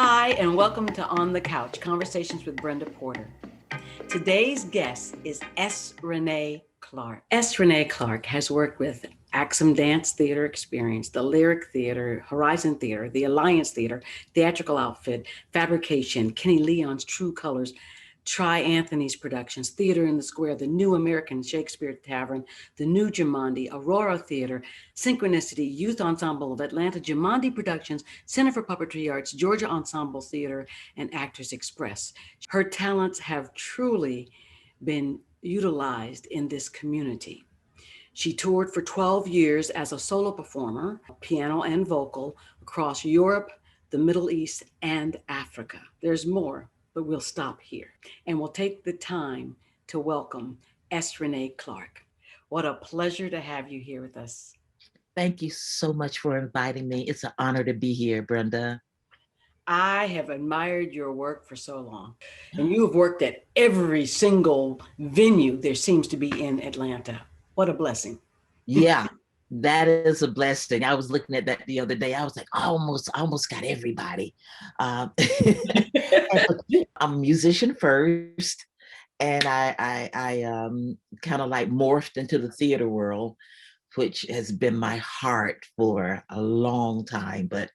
Hi, and welcome to On the Couch, Conversations with Brenda Porter. Today's guest is S Renee Clark. S Renee Clark has worked with Axum Dance Theater Experience, the Lyric Theater, Horizon Theater, the Alliance Theater, Theatrical Outfit, Fabrication, Kenny Leon's True Colors, Tri Anthony's Productions, Theater in the Square, the New American Shakespeare Tavern, the New Jumanji, Aurora Theater, Synchronicity, Youth Ensemble of Atlanta, Jumanji Productions, Center for Puppetry Arts, Georgia Ensemble Theater, and Actors Express. Her talents have truly been utilized in this community. She toured for 12 years as a solo performer, piano and vocal, across Europe, the Middle East, and Africa. There's more, but we'll stop here. And we'll take the time to welcome S. Renee Clark. What a pleasure to have you here with us. Thank you so much for inviting me. It's an honor to be here, Brenda. I have admired your work for so long, and you have worked at every single venue there seems to be in Atlanta. What a blessing. Yeah, that is a blessing. I was looking at that the other day. I was like, I almost got everybody. I'm a musician first, and I kind of like morphed into the theater world, which has been my heart for a long time. But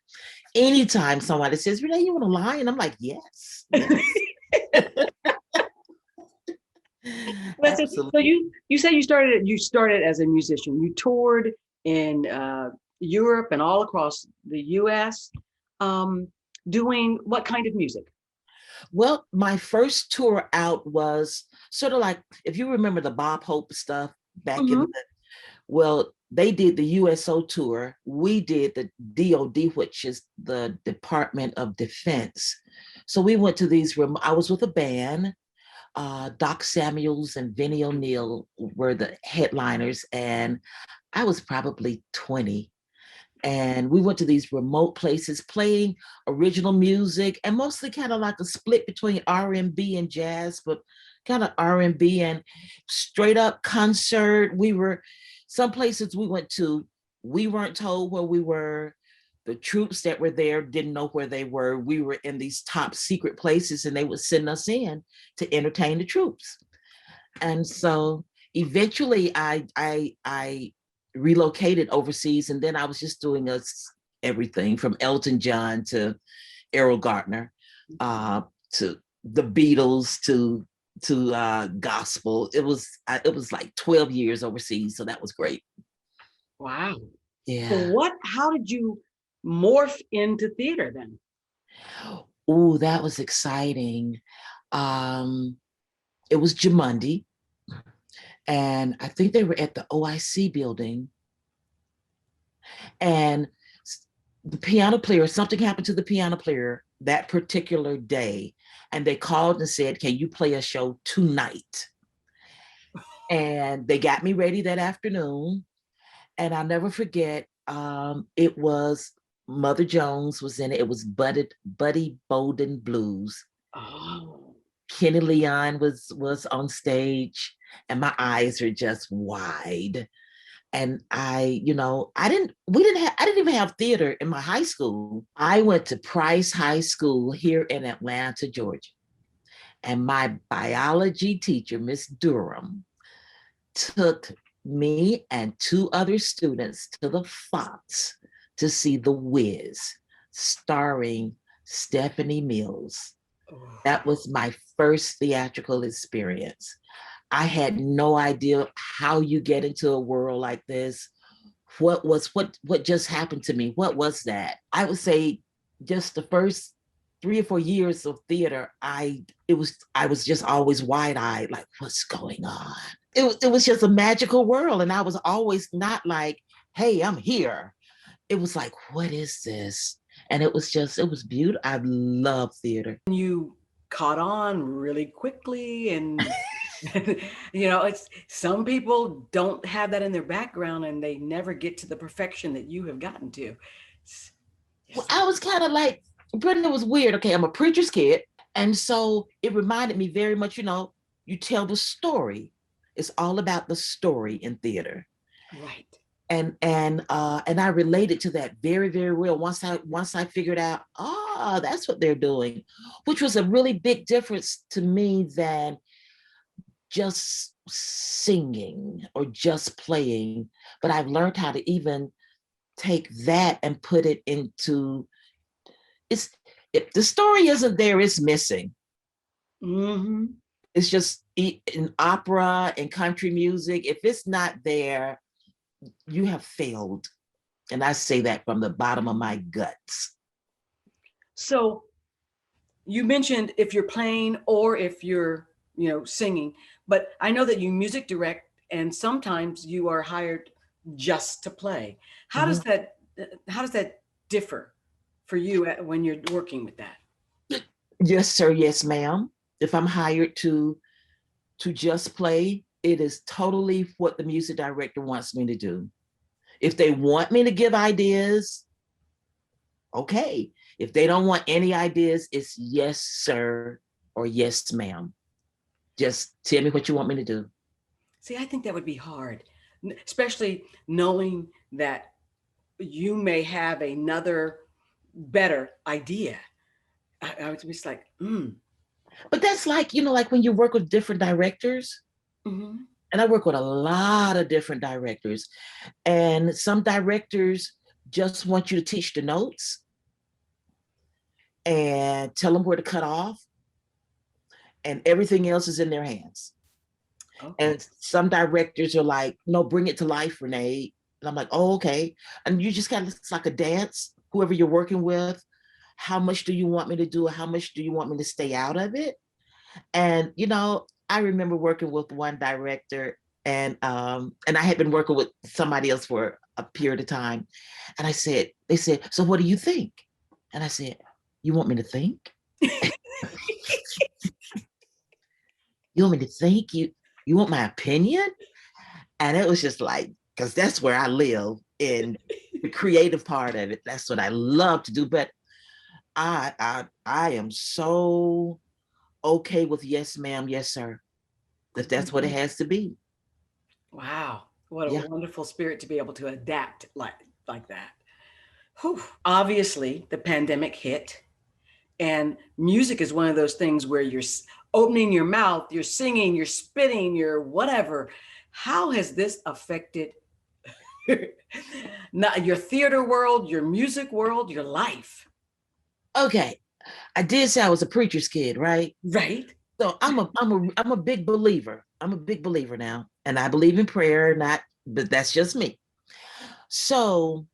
anytime somebody says, Renee, you want to lie? And I'm like, yes. So you said you started as a musician. You toured in Europe and all across the U.S. Doing what kind of music? Well, my first tour out was sort of like, if you remember the Bob Hope stuff back in well, they did the USO tour. We did the DOD, which is the Department of Defense. So we went to these rooms. I was with a band. Doc Samuels and Vinnie O'Neill were the headliners, and I was probably 20. And we went to these remote places playing original music, and mostly kind of like a split between R&B and jazz, but kind of R&B and straight up concert. Some places we went to, we weren't told where we were. The troops that were there didn't know where they were. We were in these top secret places, and they would send us in to entertain the troops. And so eventually I relocated overseas, and then I was just doing everything from Elton John to Errol Garner, to the Beatles, to gospel. It was like 12 years overseas, so that was great. Wow. Yeah. So how did you morph into theater then? Oh, that was exciting. It was Jumanji, and I think they were at the OIC building, and the piano player, something happened to the piano player that particular day, and they called and said, can you play a show tonight? And they got me ready that afternoon, and I'll never forget, it was Mother Jones was in it. It was Buddy Bolden Blues. Oh. Kenny Leon was on stage, and my eyes are just wide. And I didn't even have theater in my high school. I went to Price High School here in Atlanta, Georgia. And my biology teacher, Miss Durham, took me and two other students to the Fox to see The Wiz, starring Stephanie Mills. That was my first theatrical experience. I had no idea how you get into a world like this. What just happened to me? What was that? I would say just the first 3 or 4 years of theater, I was just always wide-eyed, like, what's going on? It was just a magical world. And I was always not like, hey, I'm here. It was like, what is this? And it was beautiful. I love theater. You caught on really quickly, and it's some people don't have that in their background, and they never get to the perfection that you have gotten to. Well, I was kind of like, Brenda, was weird. Okay, I'm a preacher's kid. And so it reminded me very much, you tell the story. It's all about the story in theater. Right. And I related to that very, very well once I figured out, that's what they're doing, which was a really big difference to me than just singing or just playing. But I've learned how to even take that and put it into, it's, if the story isn't there, it's missing. Mm-hmm. It's just in opera and country music, if it's not there, you have failed. And I say that from the bottom of my guts. So you mentioned if you're playing or if you're, singing, but I know that you music direct and sometimes you are hired just to play. How does Mhm. that how does that differ for you when you're working with that? Yes, sir. Yes, ma'am. If I'm hired to just play, it is totally what the music director wants me to do. If they want me to give ideas, okay. If they don't want any ideas, it's yes, sir, or yes, ma'am. Just tell me what you want me to do. See, I think that would be hard, especially knowing that you may have another better idea. I was just like, But that's like, like when you work with different directors, mm-hmm. and I work with a lot of different directors, and some directors just want you to teach the notes and tell them where to cut off, and everything else is in their hands. Okay. And some directors are like, no, bring it to life, Renee. And I'm like, oh, okay. And you just got, it's like a dance, whoever you're working with. How much do you want me to do? How much do you want me to stay out of it? And I remember working with one director, and I had been working with somebody else for a period of time. And they said, so what do you think? And I said, you want me to think? You want me to think? You want my opinion? And it was just like, because that's where I live in the creative part of it. That's what I love to do. But I am so okay with yes, ma'am, yes, sir. If that's what it has to be. Wow, what a Yeah. wonderful spirit to be able to adapt like that. Whew. Obviously, the pandemic hit, and music is one of those things where you're opening your mouth, you're singing, you're spitting, you're whatever. How has this affected not your theater world, your music world, your life? Okay. I did say I was a preacher's kid, right? Right? So I'm a big believer. I'm a big believer now. And I believe in prayer, not, but that's just me. So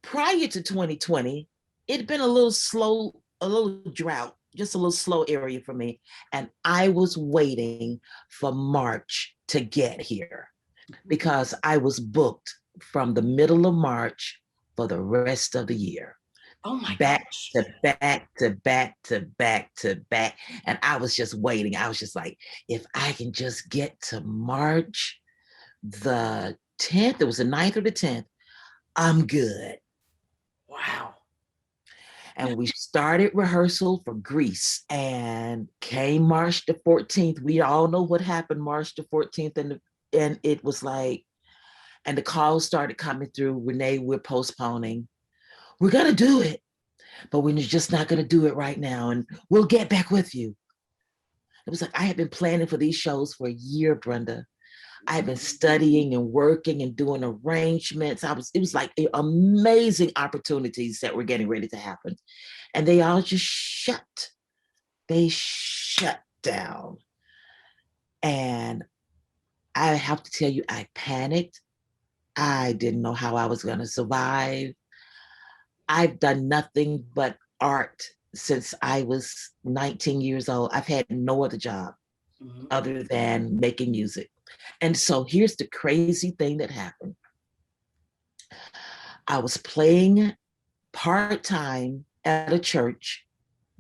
prior to 2020, it'd been a little slow, a little drought, just a little slow area for me. And I was waiting for March to get here because I was booked from the middle of March for the rest of the year. Oh my Back gosh. to back to back to back to back. And I was just waiting. I was just like, if I can just get to March the 10th, it was the 9th or the 10th, I'm good. Wow. And we started rehearsal for Grease, and came March the 14th. We all know what happened March the 14th. And it was like, and the calls started coming through, Renee, we're postponing. We're going to do it, but we're just not going to do it right now. And we'll get back with you. It was like, I had been planning for these shows for a year, Brenda. I had been studying and working and doing arrangements. It was like amazing opportunities that were getting ready to happen. And they all just they shut down. And I have to tell you, I panicked. I didn't know how I was going to survive. I've done nothing but art since I was 19 years old. I've had no other job Mhm. other than making music. And so here's the crazy thing that happened. I was playing part-time at a church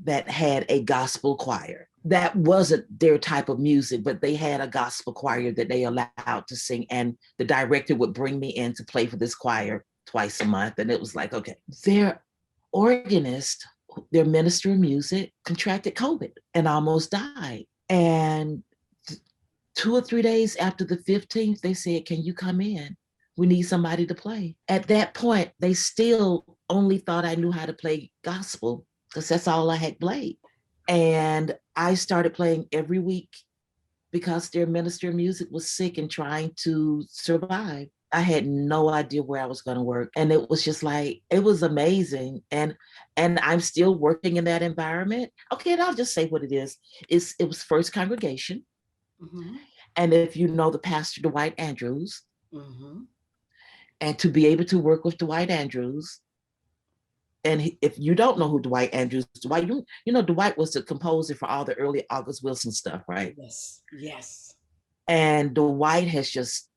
that had a gospel choir. That wasn't their type of music, but they had a gospel choir that they allowed to sing. And the director would bring me in to play for this choir twice a month. And it was like, okay, their organist, their minister of music, contracted COVID and almost died. And 2 or 3 days after the 15th, they said, can you come in? we need somebody to play. At that point, they still only thought I knew how to play gospel because that's all I had played. And I started playing every week because their minister of music was sick and trying to survive. I had no idea where I was going to work. And it was just like, it was amazing. And I'm still working in that environment. Okay, and I'll just say what it is. It was First Congregation. Mm-hmm. And if you know the pastor Dwight Andrews, Mm-hmm. and to be able to work with Dwight Andrews, and if you don't know who Dwight Andrews, Dwight, you know, Dwight was the composer for all the early August Wilson stuff, right? Yes. Yes. And Dwight has just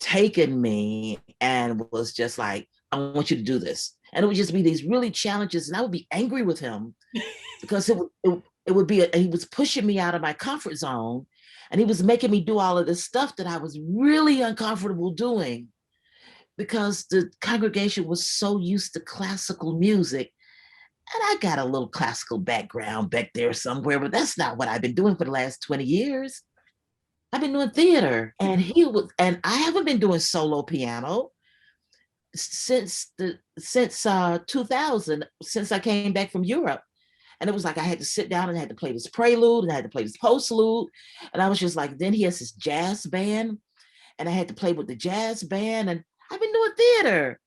taken me and was just like, I want you to do this. And it would just be these really challenges. And I would be angry with him because it would be, he was pushing me out of my comfort zone. And he was making me do all of this stuff that I was really uncomfortable doing because the congregation was so used to classical music. And I got a little classical background back there somewhere, but that's not what I've been doing for the last 20 years. I've been doing theater, and I haven't been doing solo piano since 2000, since I came back from Europe. And it was like I had to sit down and I had to play this prelude and I had to play this postlude. And I was just like, then he has this jazz band, and I had to play with the jazz band. And I've been doing theater.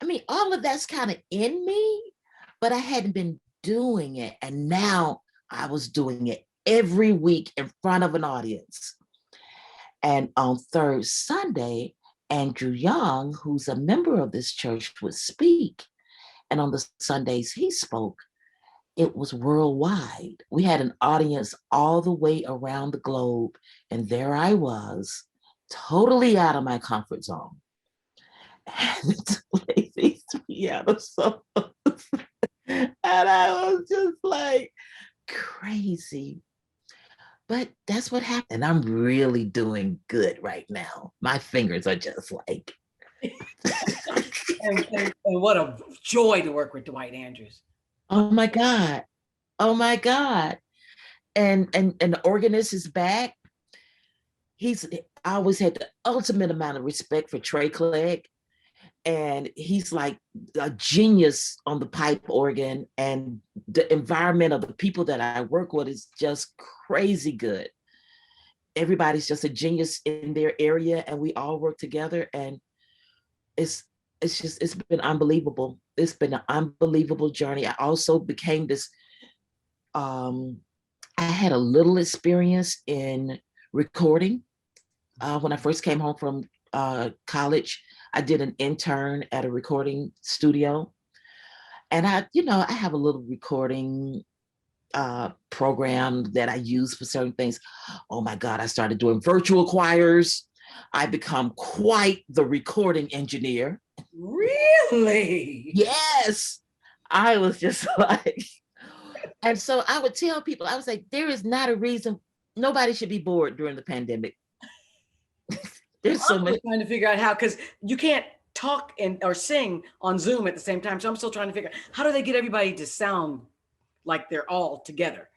I mean, all of that's kind of in me, but I hadn't been doing it. And now I was doing it every week in front of an audience. And on third Sunday, Andrew Young, who's a member of this church, would speak. And on the Sundays he spoke, it was worldwide. We had an audience all the way around the globe. And there I was, totally out of my comfort zone. And to play these piano songs. And I was just like crazy. But that's what happened. I'm really doing good right now. My fingers are just like. And what a joy to work with Dwight Andrews. Oh my God. Oh my God. And the organist is back. I always had the ultimate amount of respect for Trey Clegg. And he's like a genius on the pipe organ, and the environment of the people that I work with is just crazy good. Everybody's just a genius in their area, and we all work together, and it's been unbelievable. It's been an unbelievable journey. I also became this I had a little experience in recording when I first came home from college. I did an intern at a recording studio, and I have a little recording program that I use for certain things. Oh my God, I started doing virtual choirs. I become quite the recording engineer. Really? Yes. I was just like, and so I would tell people, I was like, there is not a reason nobody should be bored during the pandemic. There's so much. Trying to figure out how, because you can't talk or sing on Zoom at the same time. So I'm still trying to figure out how do they get everybody to sound like they're all together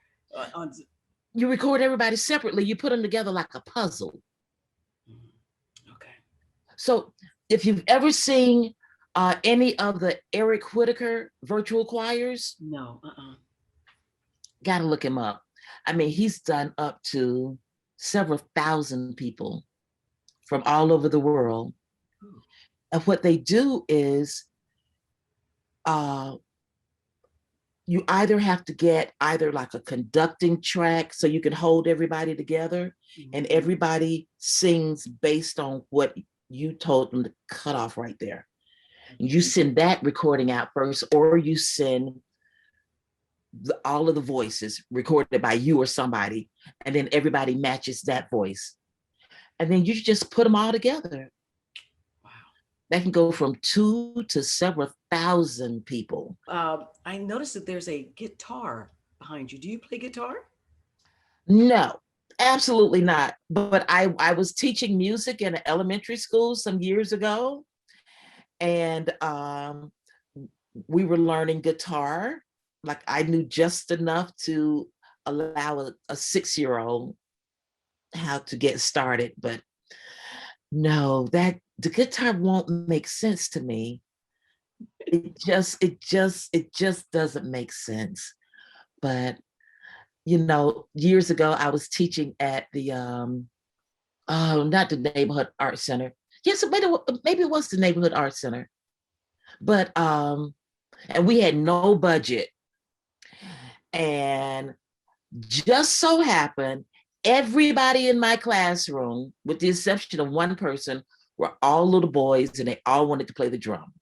on Zoom. You record everybody separately. You put them together like a puzzle. Okay. So if you've ever seen any of the Eric Whittaker virtual choirs, No. gotta look him up. I mean, he's done up to several thousand people from all over the world. And what they do is you either have to get either like a conducting track so you can hold everybody together, and everybody sings based on what you told them to cut off right there. You send that recording out first, or you send all of the voices recorded by you or somebody, and then everybody matches that voice. And then you just put them all together. Wow. That can go from 2 to several thousand people. I noticed that there's a guitar behind you. Do you play guitar? No, absolutely not. But I was teaching music in an elementary school some years ago, and we were learning guitar. Like I knew just enough to allow a 6-year-old how to get started, but no, the guitar won't make sense to me. It just doesn't make sense. But years ago I was teaching at the not the neighborhood art center. Yes, maybe it was the neighborhood art center. But and we had no budget. And just so happened, everybody in my classroom, with the exception of one person, were all little boys and they all wanted to play the drum.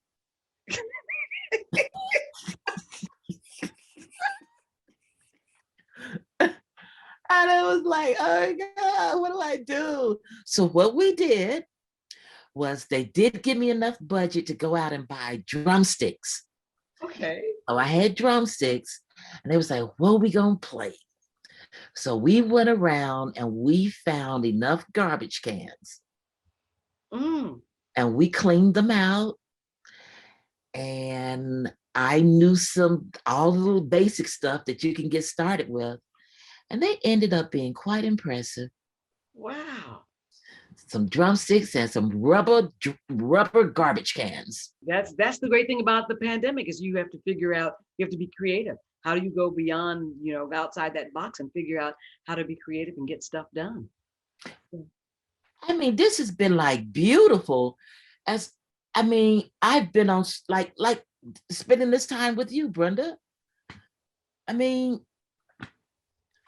And it was like, oh God, what do I do? So what we did was they did give me enough budget to go out and buy drumsticks. Okay. So I had drumsticks and they was like, what are we gonna play? So we went around and we found enough garbage cans and we cleaned them out. And I knew all the little basic stuff that you can get started with. And they ended up being quite impressive. Wow. Some drumsticks and some rubber garbage cans. That's the great thing about the pandemic is you have to figure out, you have to be creative. How do you go beyond, outside that box and figure out how to be creative and get stuff done? I mean, this has been like beautiful. I've been on like spending this time with you, Brenda. I mean,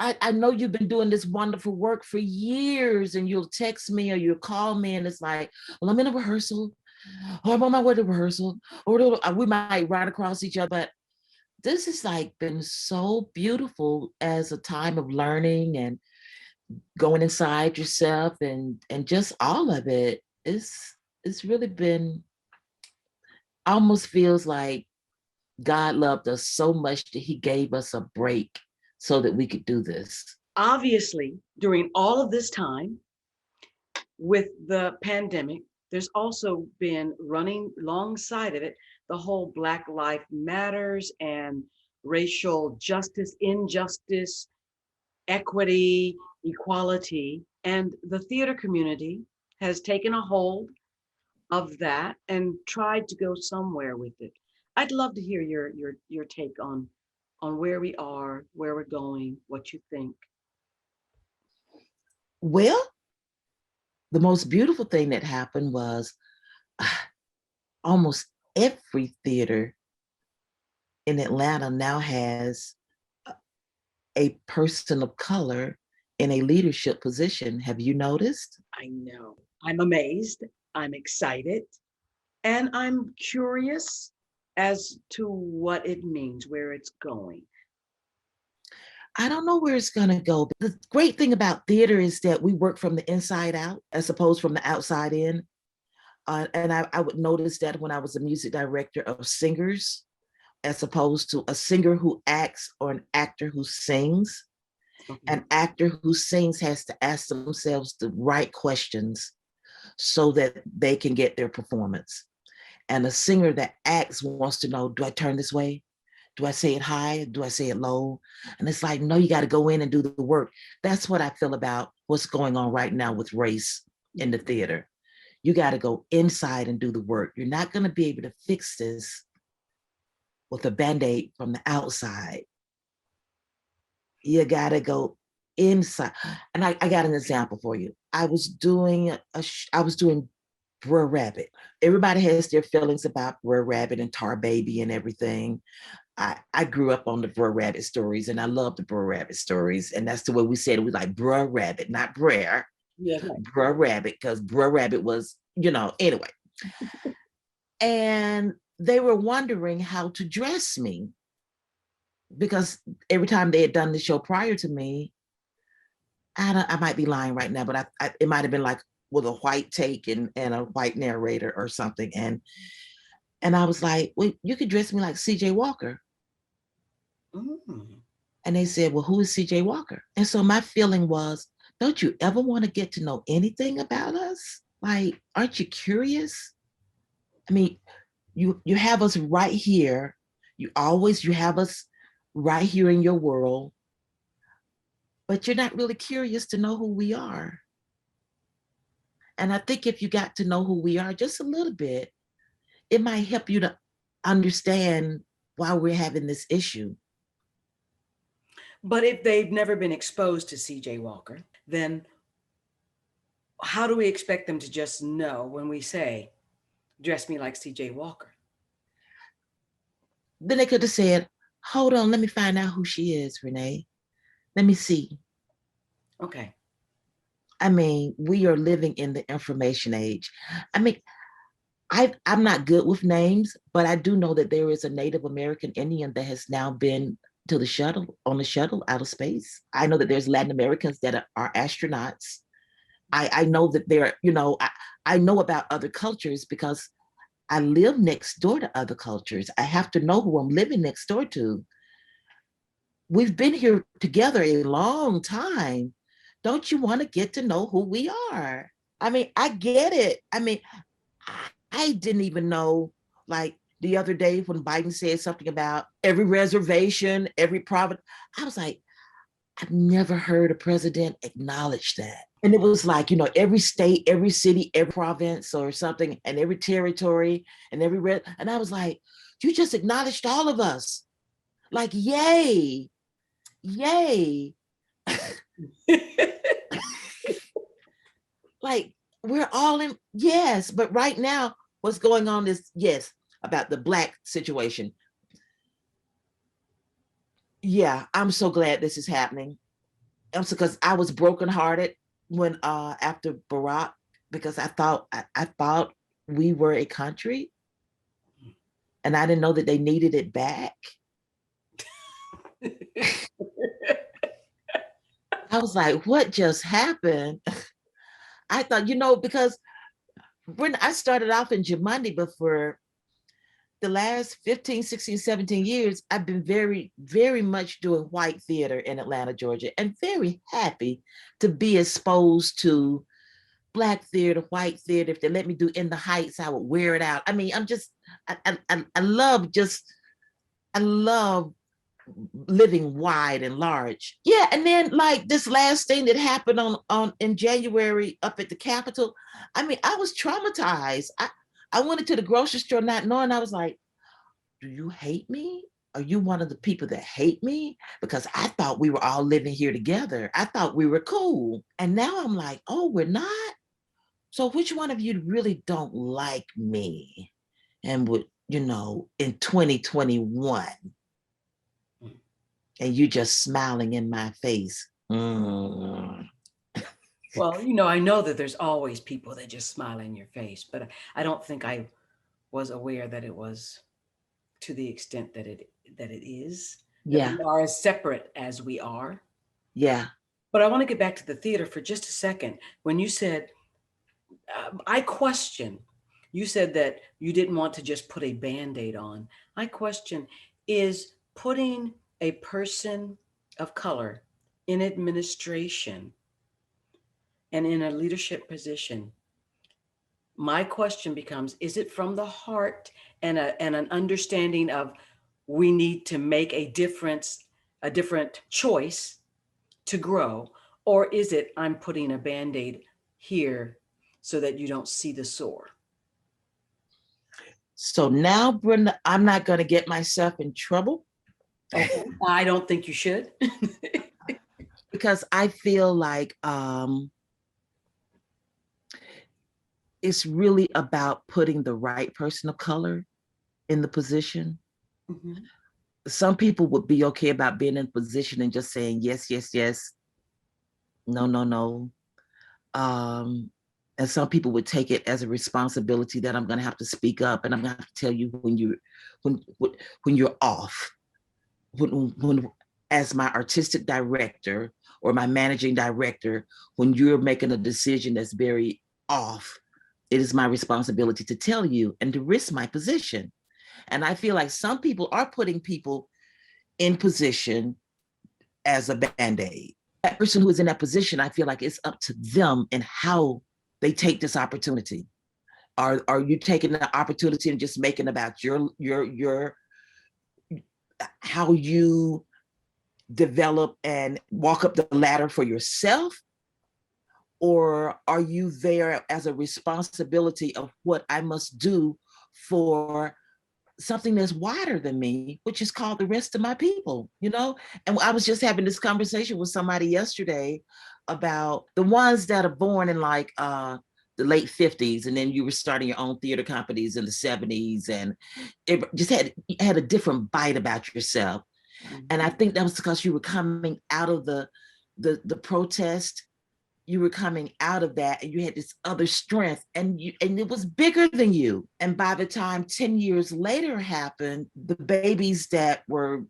I know you've been doing this wonderful work for years, and you'll text me or you'll call me and it's like, well, I'm in a rehearsal, or I'm on my way to rehearsal, or we might ride across each other. But this has like been so beautiful as a time of learning and going inside yourself and just all of it. It's really been, almost feels like God loved us so much that he gave us a break so that we could do this. Obviously, during all of this time with the pandemic, there's also been running alongside of it the whole Black Lives Matters and racial justice, injustice, equity, equality, and the theater community has taken a hold of that and tried to go somewhere with it. I'd love to hear your take on where we are, where we're going, what you think. Well, the most beautiful thing that happened was almost every theater in Atlanta now has a person of color in a leadership position. Have you noticed? I know. I'm amazed. I'm excited. And I'm curious as to what it means, where it's going. I don't know where it's going to go. The great thing about theater is that we work from the inside out as opposed from the outside in. And I would notice that when I was a music director of singers, as opposed to a singer who acts or an actor who sings. An actor who sings has to ask themselves the right questions so that they can get their performance. And a singer that acts wants to know, do I turn this way? Do I say it high? Do I say it low? And it's like, no, you got to go in and do the work. That's what I feel about what's going on right now with race in the theater. You got to go inside and do the work. You're not going to be able to fix this with a Band-Aid from the outside. You got to go inside. And I got an example for you. I was doing Brer Rabbit. Everybody has their feelings about Brer Rabbit and Tar Baby and everything. I grew up on the Brer Rabbit stories and I love the Brer Rabbit stories. And that's the way we said it. We like Brer Rabbit, not Brer. Yeah. Brer Rabbit, because Brer Rabbit was, anyway. And they were wondering how to dress me because every time they had done the show prior to me, I might be lying right now, but it might have been like with a white take and a white narrator or something. And I was like, well, you could dress me like CJ Walker. And they said, well, who is CJ Walker? And so my feeling was, don't you ever want to get to know anything about us? Like, aren't you curious? I mean, you have us right here. You have us right here in your world, but you're not really curious to know who we are. And I think if you got to know who we are just a little bit, it might help you to understand why we're having this issue. But if they've never been exposed to CJ Walker, then how do we expect them to just know when we say, dress me like CJ Walker? Then they could have said, hold on, let me find out who she is, Renee. Let me see. Okay. I mean, we are living in the information age. I mean, I'm not good with names, but I do know that there is a Native American Indian that has now been to the shuttle, on the shuttle out of space. I know that there's Latin Americans that are astronauts. I know that there, I know about other cultures because I live next door to other cultures. I have to know who I'm living next door to. We've been here together a long time. Don't you want to get to know who we are? I mean, I get it. I mean, I didn't even know, like the other day when Biden said something about every reservation, every province. I was like, I've never heard a president acknowledge that. And it was like, every state, every city, every province or something, and every territory and and I was like, you just acknowledged all of us. Like, yay, yay. Like, we're all in, yes, but right now, what's going on is, yes, about the Black situation. Yeah, I'm so glad this is happening. Because I was brokenhearted when after Barack, because I thought we were a country, and I didn't know that they needed it back. I was like, what just happened? I thought, because when I started off in Jumanji, but for the last 15, 16, 17 years, I've been very, very much doing white theater in Atlanta, Georgia, and very happy to be exposed to Black theater, white theater. If they let me do In the Heights, I would wear it out. I mean, I love living wide and large. Yeah, and then like this last thing that happened on in January up at the Capitol. I mean, I was traumatized. I went into the grocery store not knowing. I was like, do you hate me? Are you one of the people that hate me? Because I thought we were all living here together. I thought we were cool. And now I'm like, oh, we're not? So which one of you really don't like me and would, in 2021, and you just smiling in my face? Mm. Well, I know that there's always people that just smile in your face, but I don't think I was aware that it was to the extent that it is, that Yeah, we are as separate as we are. yeah. But I want to get back to the theater for just a second. When you said, I question, you said that you didn't want to just put a band-aid on. I question, is putting a person of color in administration and in a leadership position, my question becomes, is it from the heart and an understanding of we need to make a difference, a different choice to grow? Or is it I'm putting a band-aid here so that you don't see the sore? So now, Brenda, I'm not going to get myself in trouble. Okay. I don't think you should. Because I feel like it's really about putting the right person of color in the position. Mm-hmm. Some people would be okay about being in position and just saying yes, yes, yes, no, no, no. And some people would take it as a responsibility that I'm going to have to speak up, and I'm going to have to tell you when you're off. When as my artistic director or my managing director, when you're making a decision that's very off, it is my responsibility to tell you and to risk my position. And I feel like some people are putting people in position as a band-aid. That person who is in that position, I feel like it's up to them and how they take this opportunity. Are you taking the opportunity and just making about your how you develop and walk up the ladder for yourself? Or are you there as a responsibility of what I must do for something that's wider than me, which is called the rest of my people, you know? And I was just having this conversation with somebody yesterday about the ones that are born in like the late 50s, and then you were starting your own theater companies in the 70s, and it just had a different bite about yourself. Mm-hmm. And I think that was because you were coming out of the protest. You were coming out of that, and you had this other strength, and it was bigger than you. And by the time 10 years later happened, the babies that were,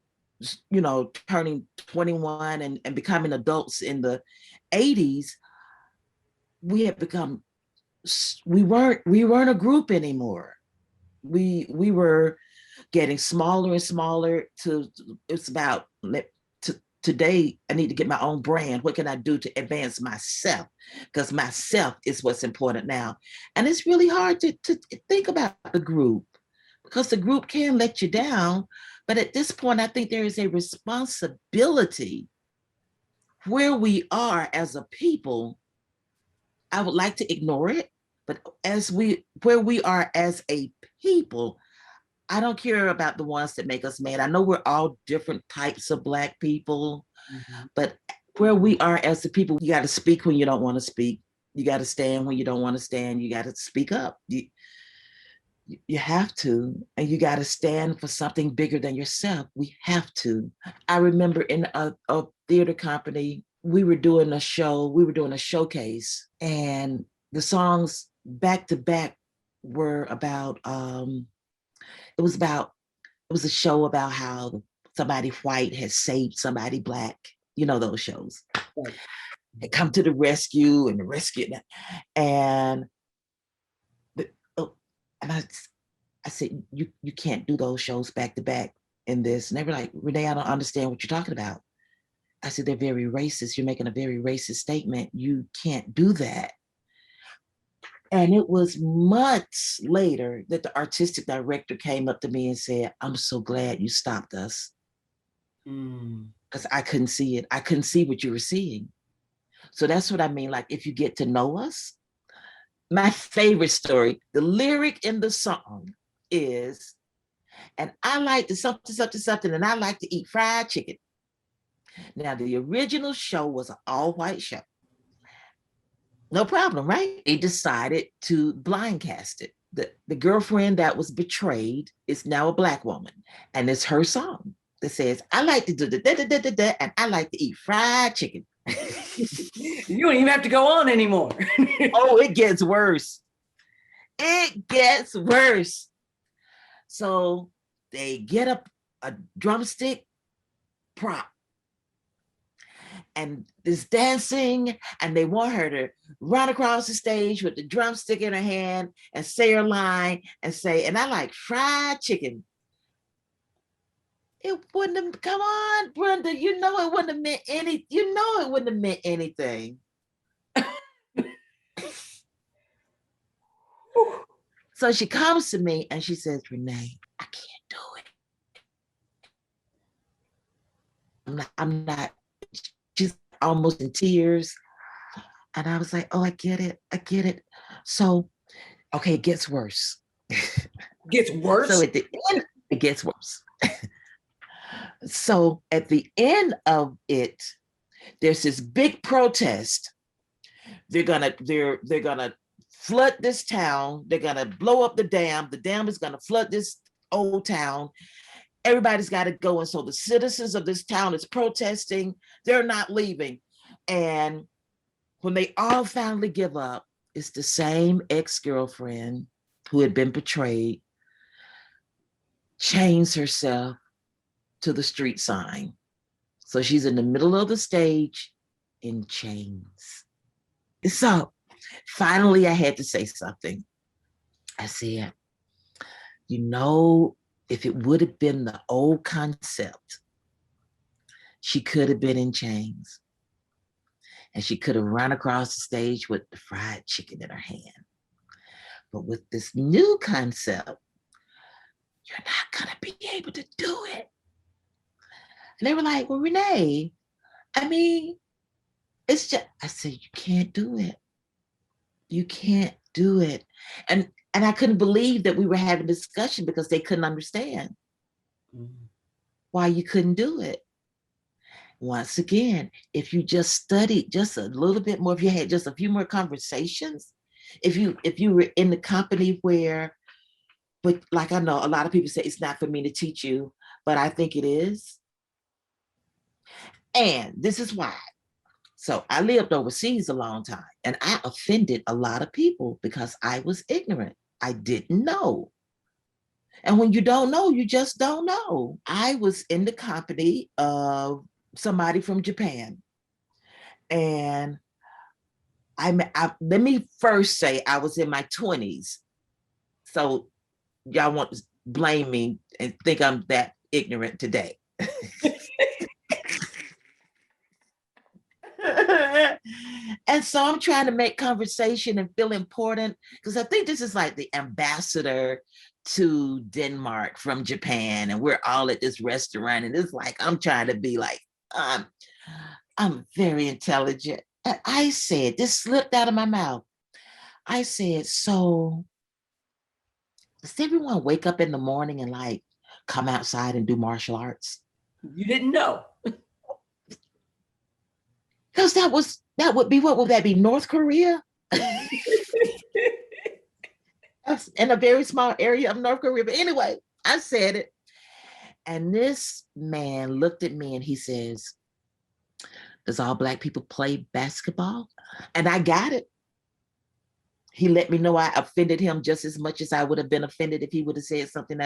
you know, turning 21 and becoming adults in the 80s, we had become, we weren't a group anymore. We were getting smaller and smaller. It's about, today I need to get my own brand. What can I do to advance myself? Because myself is what's important now. And it's really hard to think about the group, because the group can let you down. But at this point, I think there is a responsibility where we are as a people. I would like to ignore it, but where we are as a people, I don't care about the ones that make us mad. I know we're all different types of Black people, mm-hmm. but where we are as the people, you got to speak when you don't want to speak. You got to stand when you don't want to stand. You got to speak up. You have to, and you got to stand for something bigger than yourself. We have to. I remember in a theater company, we were doing a showcase, and the songs back to back were about, it was a show about how somebody white has saved somebody Black. You know those shows. Right. They come to the rescue and the rescue. And I said, you can't do those shows back to back in this. And they were like, Renee, I don't understand what you're talking about. I said, they're very racist. You're making a very racist statement. You can't do that. And it was months later that the artistic director came up to me and said, I'm so glad you stopped us. Because I couldn't see it. I couldn't see what you were seeing. So that's what I mean. Like, if you get to know us, my favorite story, the lyric in the song is, and I like to something, and I like to eat fried chicken. Now, the original show was an all-white show. No problem, right? They decided to blind cast it. The girlfriend that was betrayed is now a Black woman, and it's her song that says, I like to do the da-da-da-da-da, and I like to eat fried chicken. You don't even have to go on anymore. Oh, it gets worse. It gets worse. So they get up a drumstick prop, and this dancing, and they want her to run across the stage with the drumstick in her hand and say her line and say, and I like fried chicken. It wouldn't have, come on, Brenda, you know it wouldn't have meant anything. So she comes to me and she says, Renee, I can't do it. I'm not, she's almost in tears. And I was like, oh, I get it. So, okay, it gets worse. Gets worse? So at the end, it gets worse. So at the end of it, there's this big protest. They're gonna flood this town. They're gonna blow up the dam. The dam is gonna flood this old town. Everybody's got to go. And so the citizens of this town is protesting. They're not leaving. And when they all finally give up, it's the same ex-girlfriend who had been betrayed, chains herself to the street sign. So she's in the middle of the stage in chains. So finally, I had to say something. I said, you know, if it would have been the old concept, she could have been in chains. And she could have run across the stage with the fried chicken in her hand. But with this new concept, you're not going to be able to do it. And they were like, well, Renee, I mean, it's just, I said, you can't do it. You can't do it. And I couldn't believe that we were having a discussion because they couldn't understand why you couldn't do it. Once again, if you just studied just a little bit more, if you had just a few more conversations, if you were in the company where, but like I know a lot of people say it's not for me to teach you, but I think it is. And this is why. So I lived overseas a long time and I offended a lot of people because I was ignorant. I didn't know. And when you don't know, you just don't know. I was in the company of somebody from Japan. And let me first say I was in my 20s. So y'all want to blame me and think I'm that ignorant today. And so I'm trying to make conversation and feel important because I think this is like the ambassador to Denmark from Japan, and we're all at this restaurant, and it's like I'm trying to be like I'm very intelligent. And I said, this slipped out of my mouth. I said, so does everyone wake up in the morning and like come outside and do martial arts? You didn't know. Because that would be, what would that be, North Korea? That's in a very small area of North Korea. But anyway, I said it. And this man looked at me and he says, does all Black people play basketball? And I got it. He let me know I offended him just as much as I would have been offended if he would have said something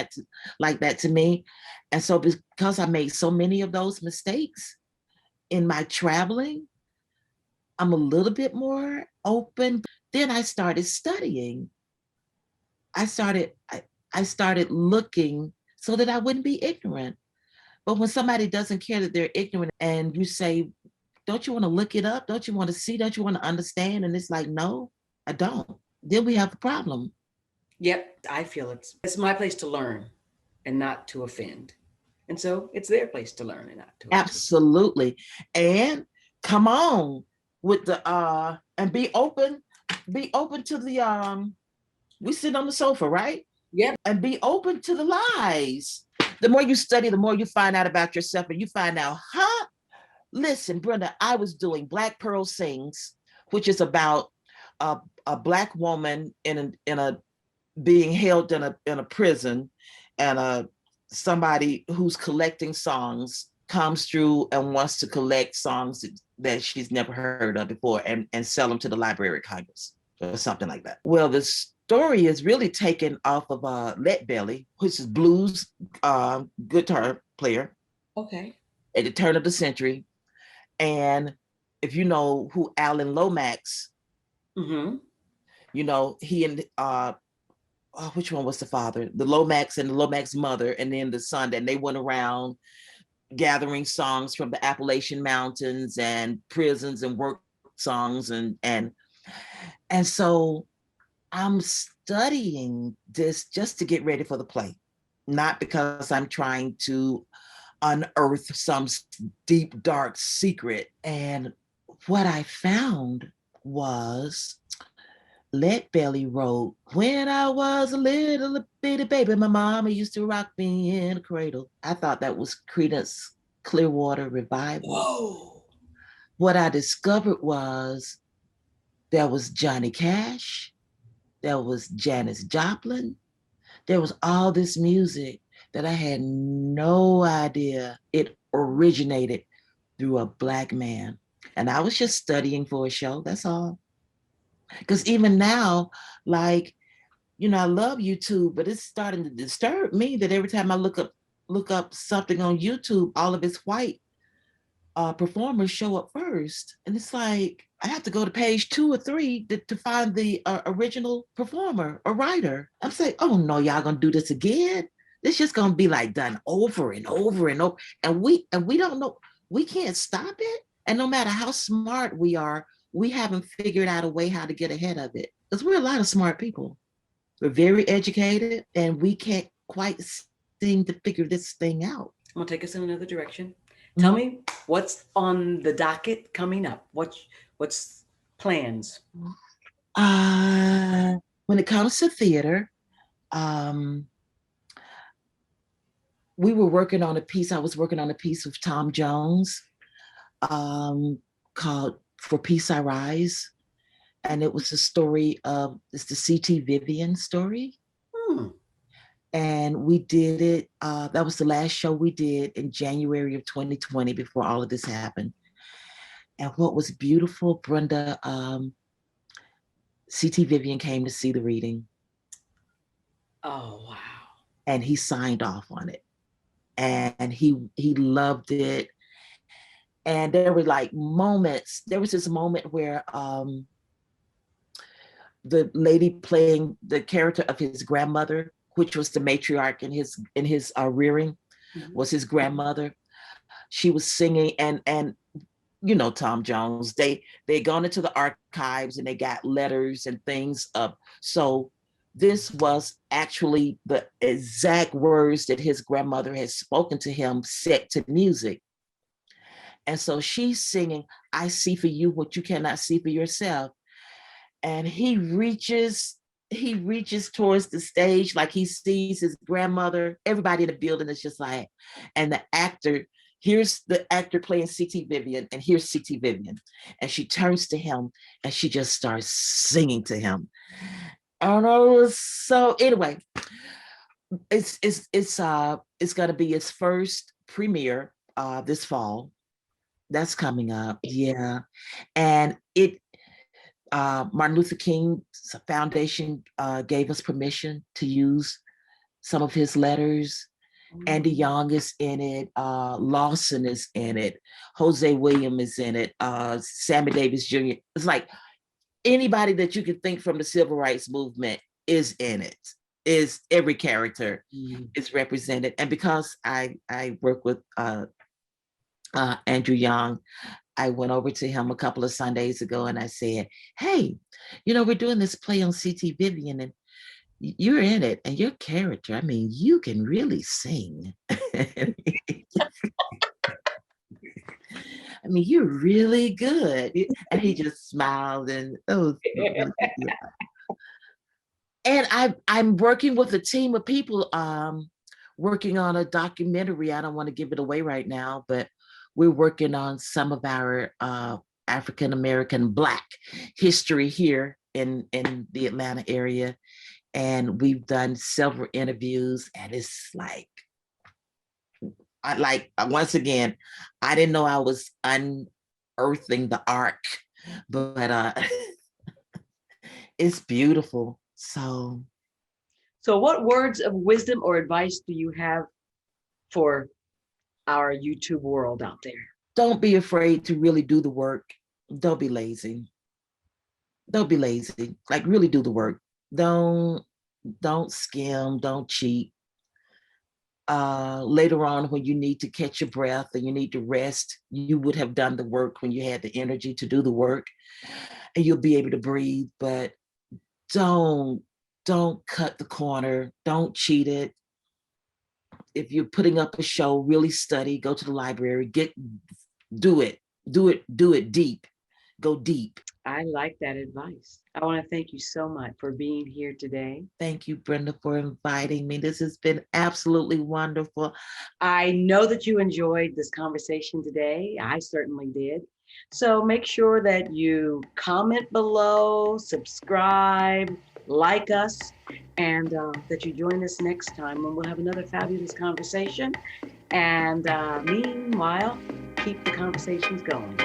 like that to me. And so because I made so many of those mistakes in my traveling, I'm a little bit more open. Then I started studying. I started looking so that I wouldn't be ignorant. But when somebody doesn't care that they're ignorant and you say, don't you want to look it up? Don't you want to see? Don't you want to understand? And it's like, no, I don't. Then we have a problem. Yep, I feel it's my place to learn and not to offend. And so it's their place to learn and not to offend. Absolutely. And come on with the and be open to the we sit on the sofa, right? Yep. And be open to the lies. The more you study, the more you find out about yourself, and you find out, listen, Brenda, I was doing Black Pearl Sings, which is about a Black woman in a being held in a prison, and somebody who's collecting songs comes through and wants to collect songs that she's never heard of before and sell them to the Library of Congress or something like that. Well, the story is really taken off of Let Belly, which is blues guitar player. Okay. At the turn of the century. And if you know who Alan Lomax, you know, he and which one was the father? The Lomax and the Lomax mother, and then the son. And they went around gathering songs from the Appalachian Mountains and prisons and work songs, and so I'm studying this just to get ready for the play, not because I'm trying to unearth some deep, dark secret. And what I found was Let Belly wrote, when I was a little bitty baby, my mama used to rock me in a cradle. I thought that was Creedence Clearwater Revival. Whoa. What I discovered was there was Johnny Cash, there was Janis Joplin, there was all this music that I had no idea it originated through a Black man. And I was just studying for a show, that's all. Because even now, like, you know, I love YouTube, but it's starting to disturb me that every time I look up something on YouTube, all of its white performers show up first. And it's like, I have to go to page 2 or 3 to find the original performer or writer. I'm saying, oh no, y'all gonna do this again? This just gonna be like done over and over and over. And we don't know, we can't stop it. And no matter how smart we are, we haven't figured out a way how to get ahead of it. Because we're a lot of smart people. We're very educated and we can't quite seem to figure this thing out. I'm gonna take us in another direction. Tell me what's on the docket coming up. What's plans? When it comes to theater, um, we were working on a piece. I was working on a piece with Tom Jones um, called "For Peace I Rise," and it was the story of it's the C.T. Vivian story. Hmm. And we did it. That was the last show we did in January of 2020 before all of this happened. And what was beautiful, Brenda, C.T. Vivian came to see the reading. Oh, wow. And he signed off on it. And he loved it. And there were like moments. There was this moment where the lady playing the character of his grandmother, which was the matriarch in his rearing, was his grandmother. She was singing, and you know Tom Jones. They gone into the archives and they got letters and things up. So this was actually the exact words that his grandmother had spoken to him, set to music. And so she's singing, "I see for you what you cannot see for yourself." And he reaches towards the stage like he sees his grandmother. Everybody in the building is just like, and the actor, here's the actor playing CT Vivian, and here's CT Vivian. And she turns to him and she just starts singing to him. And it was so anyway, it's gonna be its first premiere this fall. That's coming up. Yeah. And it Martin Luther King Foundation gave us permission to use some of his letters. Andy Young is in it. Lawson is in it. Jose Williams is in it. Sammy Davis Jr. It's like anybody that you can think from the civil rights movement is in it. Is every character is represented. And because I work with Andrew Young, I went over to him a couple of Sundays ago and I said, "Hey, we're doing this play on CT Vivian and you're in it and your character, I mean, you can really sing." I mean, you're really good. And he just smiled and yeah. And I'm working with a team of people working on a documentary. I don't want to give it away right now, but we're working on some of our African American Black history here in the Atlanta area. And we've done several interviews, and it's like, once again, I didn't know I was unearthing the ark, but it's beautiful. So what words of wisdom or advice do you have for our YouTube world out there? don't be afraid to really do the work. Don't be lazy. Don't be lazy. Like really do the work. Don't skim, don't cheat. Later on, when you need to catch your breath and you need to rest, you would have done the work when you had the energy to do the work, and you'll be able to breathe. But don't cut the corner. Don't cheat it. If you're putting up a show, really study. Go to the library. Do it deep. Go deep. I like that advice. I want to thank you so much for being here today. Thank you, Brenda, for inviting me. This has been absolutely wonderful. I know that you enjoyed this conversation today. I certainly did. So make sure that you comment below, subscribe, like us, and that you join us next time when we'll have another fabulous conversation. And meanwhile, keep the conversations going.